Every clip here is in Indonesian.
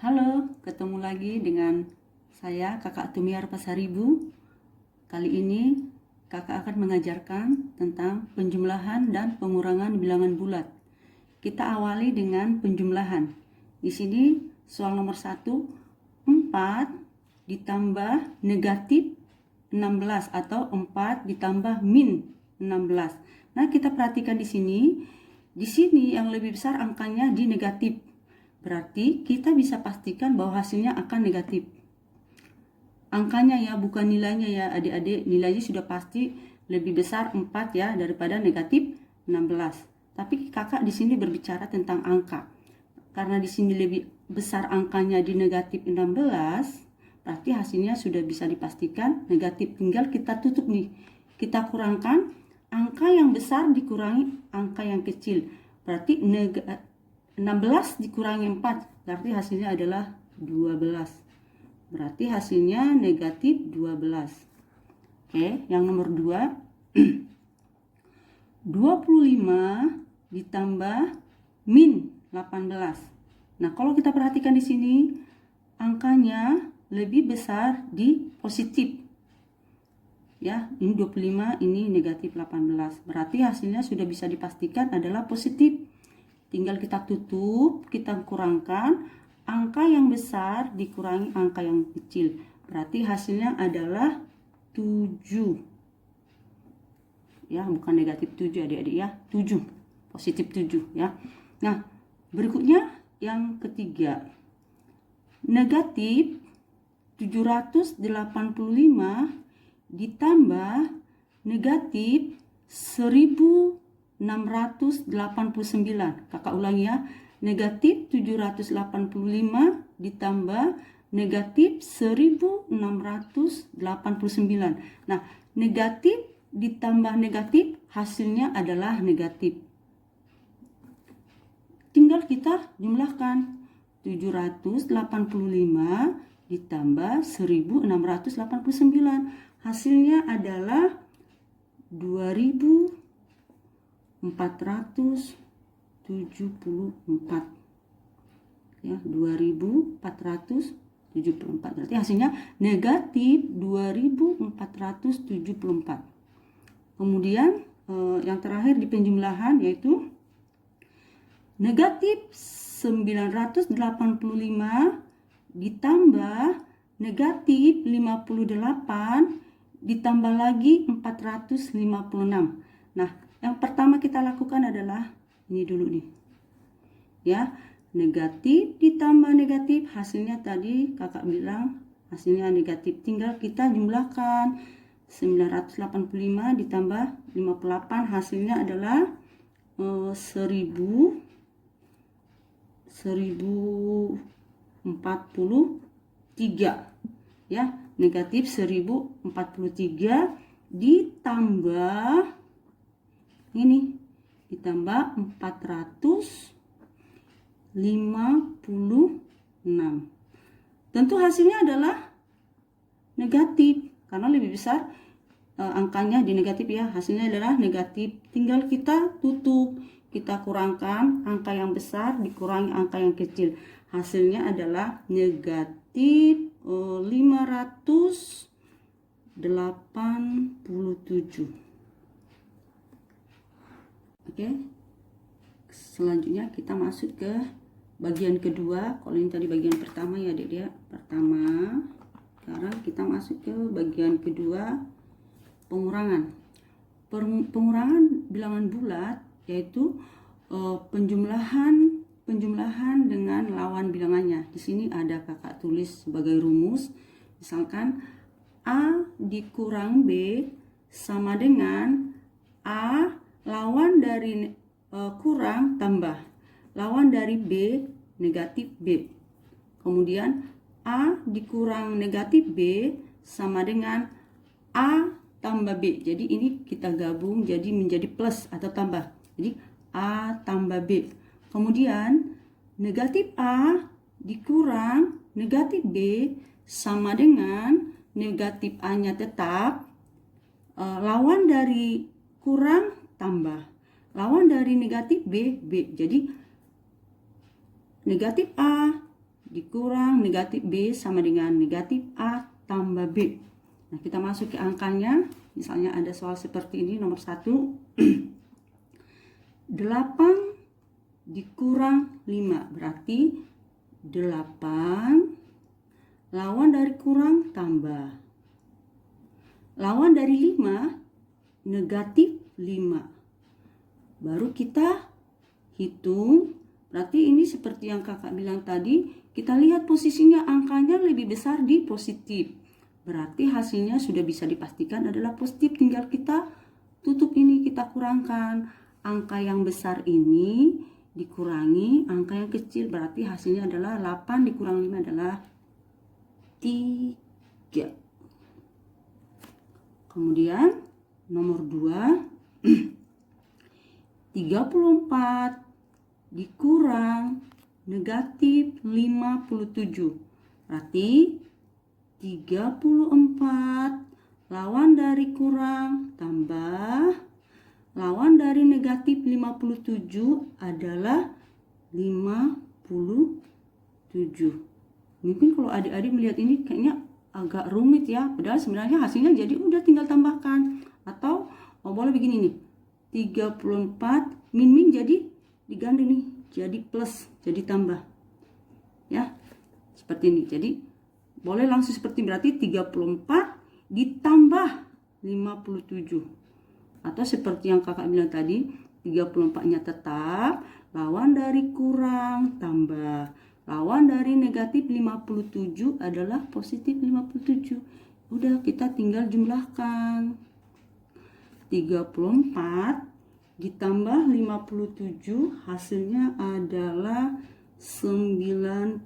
Halo, ketemu lagi dengan saya Kakak Tumiar Pasaribu. Kali ini Kakak akan mengajarkan tentang penjumlahan dan pengurangan bilangan bulat. Kita awali dengan penjumlahan. Di sini soal nomor 1, 4 ditambah negatif 16 atau 4 ditambah min 16. Nah, kita perhatikan di sini yang lebih besar angkanya di negatif. Berarti kita bisa pastikan bahwa hasilnya akan negatif. Angkanya ya, bukan nilainya ya adik-adik. Nilainya sudah pasti lebih besar 4 ya daripada negatif 16. Tapi kakak di sini berbicara tentang angka. Karena di sini lebih besar angkanya di negatif 16, berarti hasilnya sudah bisa dipastikan negatif. Tinggal kita tutup nih. Kita kurangkan angka yang besar dikurangi angka yang kecil. Berarti 16 dikurangi 4, berarti hasilnya adalah 12. Berarti hasilnya negatif 12. Oke, yang nomor 2. 25 ditambah min 18. Nah, kalau kita perhatikan di sini, angkanya lebih besar di positif. Ya, ini 25, ini negatif 18. Berarti hasilnya sudah bisa dipastikan adalah positif. Tinggal kita tutup, kita kurangkan angka yang besar dikurangi angka yang kecil. Berarti hasilnya adalah 7. Ya, bukan negatif 7 adik-adik ya, 7. Positif 7 ya. Nah, berikutnya yang ketiga. Negatif 785 ditambah negatif 1689. Kakak ulangi ya. Negatif 785 ditambah negatif 1689. Nah, negatif ditambah negatif hasilnya adalah negatif. Tinggal kita jumlahkan. 785 ditambah 1689. Hasilnya adalah 2474 ya, 2474. Berarti hasilnya negatif 2474. Kemudian yang terakhir di penjumlahan yaitu negatif 985 ditambah negatif 58 ditambah lagi 456. Nah, yang pertama kita lakukan adalah ini dulu nih. Ya, negatif ditambah negatif, hasilnya tadi kakak bilang hasilnya negatif. Tinggal kita jumlahkan 985 ditambah 58, hasilnya adalah 1043 ya, negatif 1043 ditambah ini, ditambah 456. Tentu hasilnya adalah negatif karena lebih besar angkanya di negatif ya, hasilnya adalah negatif. Tinggal kita tutup, kita kurangkan angka yang besar dikurangi angka yang kecil, hasilnya adalah negatif 587. Oke, selanjutnya kita masuk ke bagian kedua. Kalau ini tadi bagian pertama ya adik-adik, pertama. Sekarang kita masuk ke bagian kedua, pengurangan. Pengurangan bilangan bulat yaitu penjumlahan dengan lawan bilangannya. Di sini ada kakak tulis sebagai rumus. Misalkan A dikurang B sama dengan A lawan dari kurang tambah lawan dari B negatif B. Kemudian A dikurang negatif B sama dengan A tambah B. Jadi ini kita gabung jadi menjadi plus atau tambah. Jadi A tambah B. Kemudian negatif A dikurang negatif B sama dengan negatif A-nya tetap, lawan dari kurang tambah, lawan dari negatif B, B. Jadi negatif A dikurang negatif B sama dengan negatif A tambah B. Nah, kita masuk ke angkanya. Misalnya ada soal seperti ini, nomor 1. 8 dikurang 5, berarti 8 lawan dari kurang tambah. Lawan dari 5 negatif 5. Baru kita hitung. Berarti ini seperti yang kakak bilang tadi, kita lihat posisinya angkanya lebih besar di positif. Berarti hasilnya sudah bisa dipastikan adalah positif. Tinggal kita tutup ini, kita kurangkan. Angka yang besar ini dikurangi angka yang kecil, berarti hasilnya adalah 8 dikurang 5 adalah 3. Kemudian nomor 2, 34 dikurang negatif 57. Berarti 34 lawan dari kurang tambah lawan dari negatif 57 adalah 57. Mungkin kalau adik-adik melihat ini kayaknya agak rumit ya, padahal sebenarnya hasilnya jadi udah tinggal tambahkan. Atau boleh begini nih, 34 min jadi diganti nih, jadi plus, jadi tambah ya, seperti ini. Jadi boleh langsung seperti, berarti 34 ditambah 57. Atau seperti yang kakak bilang tadi, 34-nya tetap, lawan dari kurang tambah. Lawan dari negatif 57 adalah positif 57. Udah, kita tinggal jumlahkan. 34 ditambah 57 hasilnya adalah 91.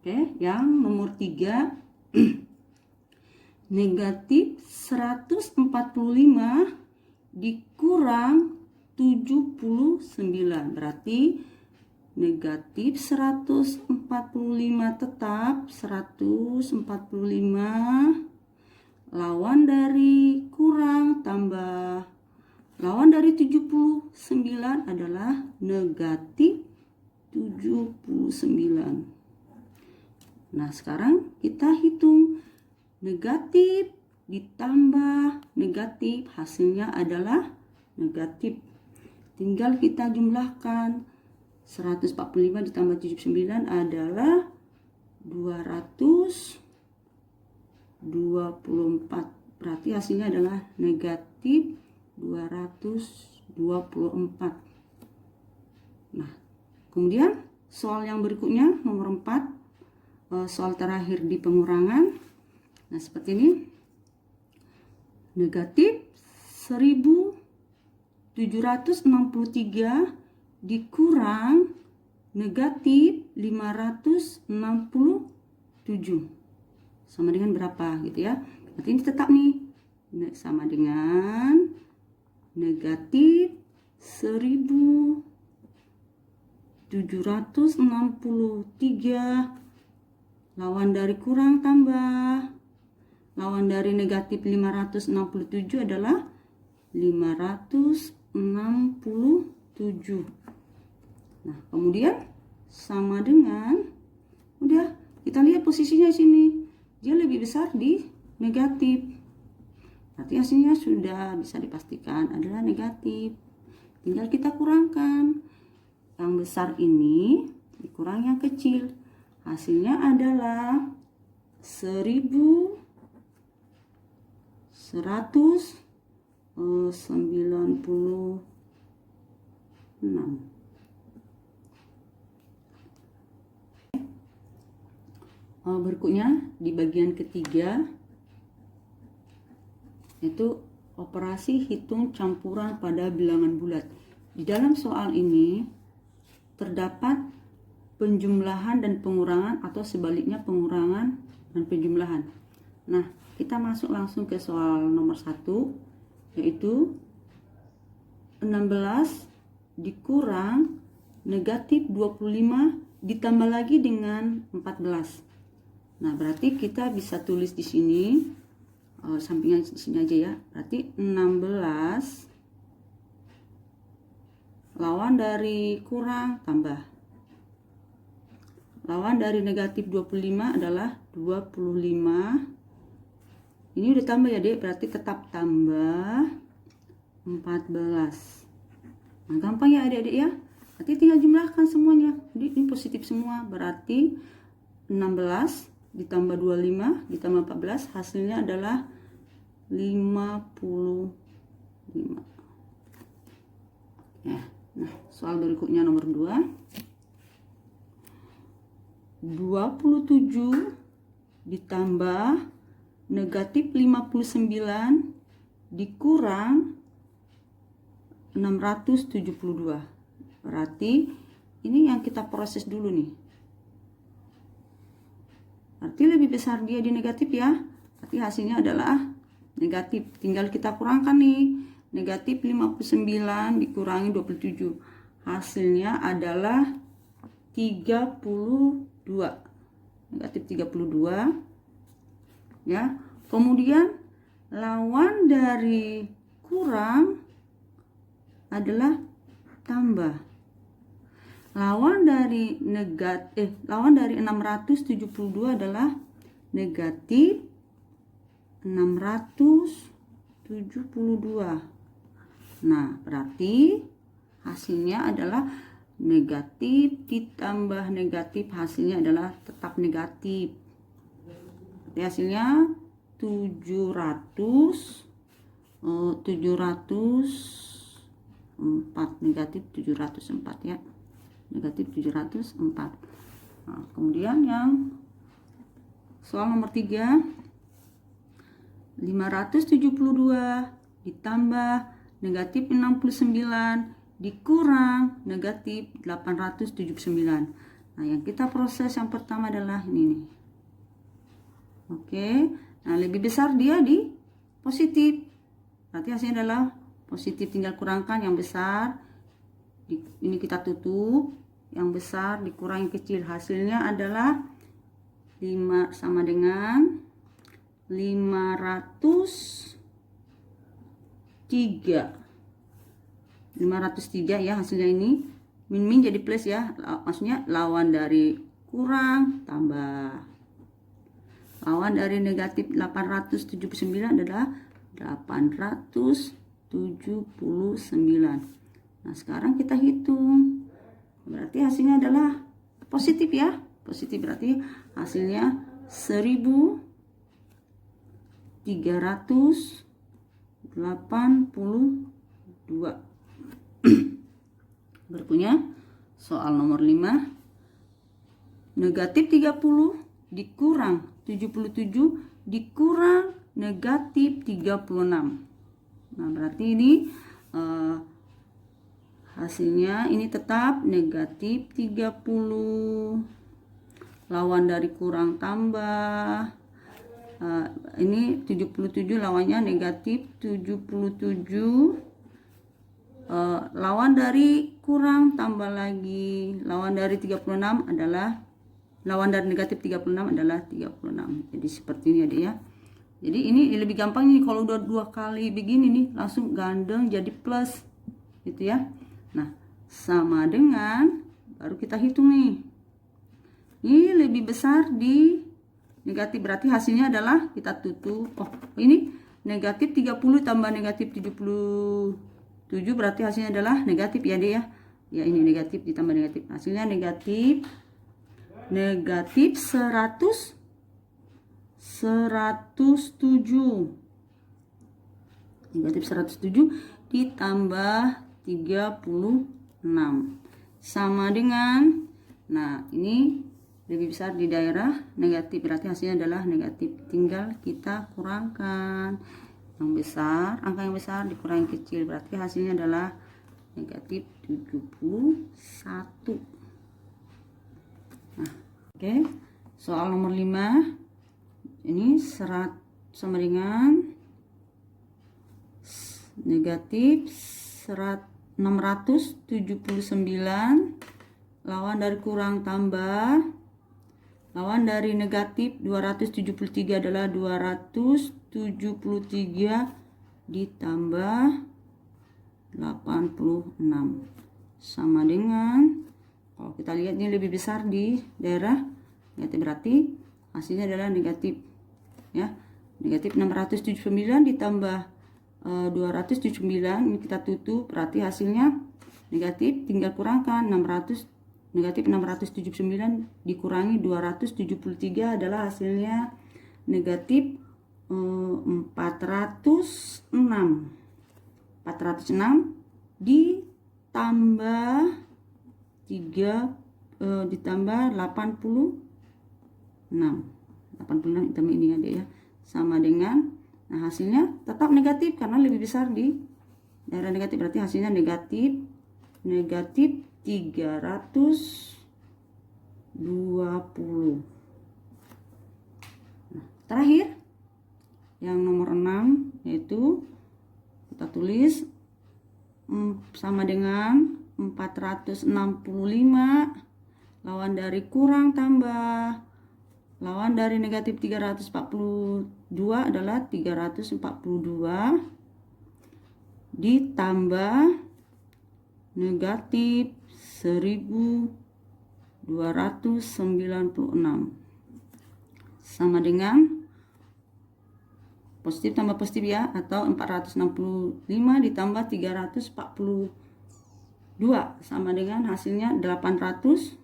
Oke, yang nomor 3. Negatif 145 dikurang 79. Berarti negatif 145 tetap 145 lawan dari kurang tambah. Lawan dari 79 adalah negatif 79. Nah, sekarang kita hitung. Negatif ditambah negatif hasilnya adalah negatif. Tinggal kita jumlahkan. 145 ditambah 79 adalah 224. Berarti hasilnya adalah negatif 224. Nah, kemudian soal yang berikutnya nomor 4, soal terakhir di pengurangan. Nah, seperti ini. Negatif 1763 dikurang negatif 567. Sama dengan berapa gitu ya. Berarti ini tetap nih. Sama dengan negatif 1763 lawan dari kurang tambah. Lawan dari negatif 567 adalah 567. Nah, kemudian sama dengan, udah kita lihat posisinya sini. Dia lebih besar di negatif. Berarti hasilnya sudah bisa dipastikan adalah negatif. Tinggal kita kurangkan. Yang besar ini dikurang yang kecil. Hasilnya adalah 1196. Berikutnya di bagian ketiga itu operasi hitung campuran pada bilangan bulat. Di dalam soal ini terdapat penjumlahan dan pengurangan atau sebaliknya pengurangan dan penjumlahan. Nah, kita masuk langsung ke soal nomor 1, yaitu 16 dikurang negatif 25 ditambah lagi dengan 14. Nah, berarti kita bisa tulis di sini, sampingnya di sini aja ya. Berarti 16 lawan dari kurang tambah. Lawan dari negatif 25 adalah 25. Ini udah tambah ya dek, berarti tetap tambah 14. Nah, gampang ya adik-adik ya. Nanti tinggal jumlahkan semuanya. Jadi ini positif semua, berarti 16 ditambah 25 ditambah 14 hasilnya adalah 55. Ya. Nah, soal berikutnya nomor 2. 27 ditambah negatif 59 dikurang 672. Berarti ini yang kita proses dulu nih. Berarti lebih besar dia di negatif ya. Berarti hasilnya adalah negatif. Tinggal kita kurangkan nih. Negatif 59 dikurangi 27. Hasilnya adalah 32. Negatif 32. Ya. Kemudian lawan dari kurang adalah tambah. Lawan dari 672 adalah negatif 672. Nah, berarti hasilnya adalah negatif ditambah negatif, hasilnya adalah tetap negatif. Berarti hasilnya 704, negatif 704 ya. Negatif 704. Nah, kemudian yang soal nomor 3, 572 ditambah negatif 69 dikurang negatif 879. Nah, yang kita proses yang pertama adalah ini nih. Oke, nah lebih besar dia di positif. Berarti hasilnya adalah positif, tinggal kurangkan yang besar. Ini kita tutup, yang besar dikurang yang kecil, hasilnya adalah 5 sama dengan 503 ya hasilnya. Ini min jadi plus ya, maksudnya lawan dari kurang tambah. Lawan dari negatif 879 adalah 879. Nah, sekarang kita hitung. Berarti hasilnya adalah positif ya. Positif berarti hasilnya 1382. Berikutnya soal nomor 5. Negatif 30 dikurang 77 dikurang negatif 36. Nah, berarti ini hasilnya ini tetap negatif 30. Lawan dari kurang tambah. Ini 77 lawannya negatif 77. Lawan dari kurang tambah lagi. Lawan dari 36 adalah, lawan dari negatif 36 adalah 36. Jadi seperti ini ada ya. Jadi ini lebih gampang nih kalau udah 2 kali begini nih, langsung gandeng jadi plus gitu ya. Nah, sama dengan, baru kita hitung nih. Ini lebih besar di negatif, berarti hasilnya adalah kita tutup. Oh, ini negatif 30 tambah negatif 77, berarti hasilnya adalah negatif ya deh ya. Ya, ini negatif ditambah negatif. Hasilnya negatif 107. Negatif 107 ditambah 36 sama dengan, nah ini lebih besar di daerah negatif, berarti hasilnya adalah negatif. Tinggal kita kurangkan yang besar, angka yang besar dikurangi kecil, berarti hasilnya adalah negatif 71. Nah, oke. Soal nomor 5. Ini sama dengan negatif 679 lawan dari kurang tambah. Lawan dari negatif 273 adalah 273 ditambah 86 sama dengan Kalau kita lihat ini lebih besar di daerah negatif, berarti hasilnya adalah negatif ya. Negatif 679 ditambah 279, ini kita tutup, berarti hasilnya negatif, tinggal kurangkan 600, negatif 679 dikurangi 273 adalah hasilnya negatif 406 ditambah 3 ditambah 86 ditambah ini ada ya, sama dengan, nah hasilnya tetap negatif karena lebih besar di daerah negatif, berarti hasilnya negatif 320. Nah, terakhir yang nomor 6, yaitu kita tulis sama dengan 465 lawan dari kurang tambah lawan dari negatif 342 adalah 342 ditambah negatif 1296 sama dengan positif tambah positif ya, atau 465 ditambah 342 sama dengan hasilnya 807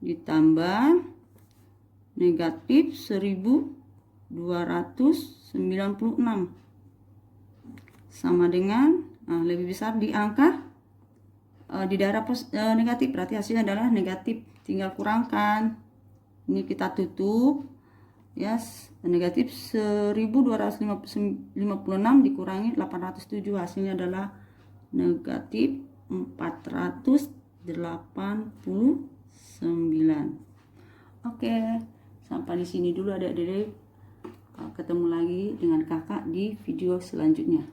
ditambah negatif 1296 sama dengan, nah, lebih besar di angka di daerah negatif, berarti hasilnya adalah negatif, tinggal kurangkan, ini kita tutup ya, negatif 1256 dikurangi 807 hasilnya adalah negatif 489. Oke, sampai di sini dulu adik-adik. Ketemu lagi dengan kakak di video selanjutnya.